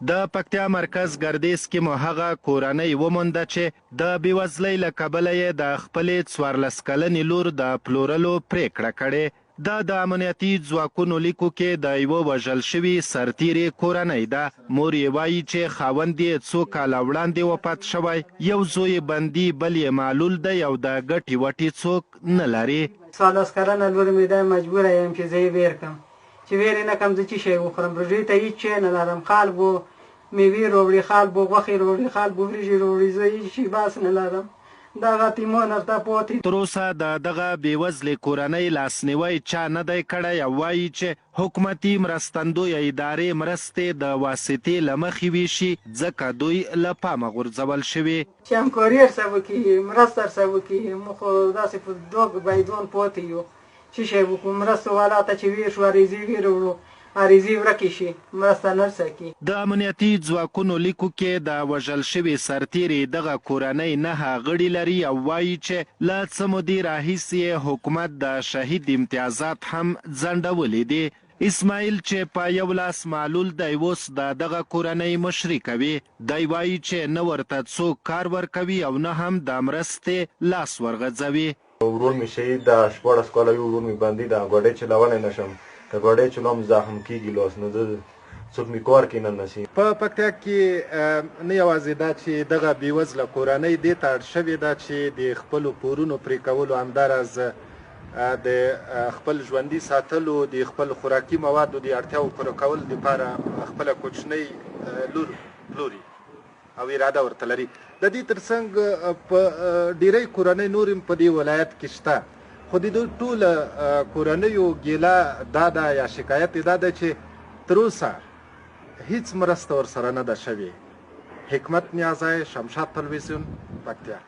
د پکتیا مرکز ګردیز کې مو هغه کورنۍ ومونده چې د بېوزلۍ له کبله یې د خپلې 14 کلنې لور د پلورلو پرېکړه کړې. دا د امنیتي ځواکونو لیکو کې د یوه وژل شوي سرتیرې کورنۍ ده. مور یې وایي چې خاوند یې څو کاله وړاندې وفات شوی، یو زوی بندي، بل یې معلول دی او د ګټې وټې څوک نه لري. 14 کلنه لور مې ده، مجبوره یم چې زه یې ویر کړم. چې ویر یې نه کړم زه څه شی وخورم؟ روژې ته هېڅ شی نه لرم. خال بو میوې راوړي، خال بو غوښې راوړي، خال بو وریجې راوړي، زه هېڅ شي بس نه لرم. دغه تیمان ورته پاتې. تر اوسه د دغه بېوزلې کورنۍ لاسنیوی چا نه دی کړی او وایي چې حکومتي مرستندویه ادارې مرستې د واسطې له مخې ویشي، ځکه دوی له پامه غورځول شوي. چې همکاري ورسره وکړي، مرسته ورسره وکړي. موږ خو داسې په دوه بیدون پاتې یو. څه شی وکړو؟ مرستو والا ته چې ویر شو، عریضې ویر وړو، عریضې ورکې شي، مرسته نه رسه کړي. د امنیتي ځواکونو لیکو کې د وژل شوي سرتیرې دغه کورنۍ 9 غړي لري او وایي چې له څه مودې راهیسې حکومت د شهید امتیازات هم ځنډولي دي. اسماعیل چې په یو لاس معلول دی، اوس د دغه کورنۍ مشري کوي. دی وایي چې نه ورته څوک کار ورکوي او نه هم د مرستې لاس ورغځوي. ورور مې شهید ده، 14 کاله وي. ورور مې بندي ده، ګاډۍ چلولی نه شم. که ګاډۍ چلوم زخم کېږي لاس، نو زه څوک مې کار کوي نه شي. په پکتیا کې نه یوازې دا چې دغه بېوزله کورنۍ دې ته اړ شوې ده چې د خپلو پورونو پرې کولو، همداراز د خپل ژوندي ساتلو، د خپل خوراکي موادو د اړتیاوو پوره کولو دپاره خپله کوچنۍ لور پلوري او اراده ورته لري. د دې ترڅنګ په ډیری کورنۍ نور هم په دې ولایت کې شته، خو د دوی ټوله کورنیو ګیله دا ده یا شکایت دا ده چې تر اوسه هیڅ مرسته ورسره نه ده شوې. حکمت نیازی، شمشاد تلویزیون، پکتیا.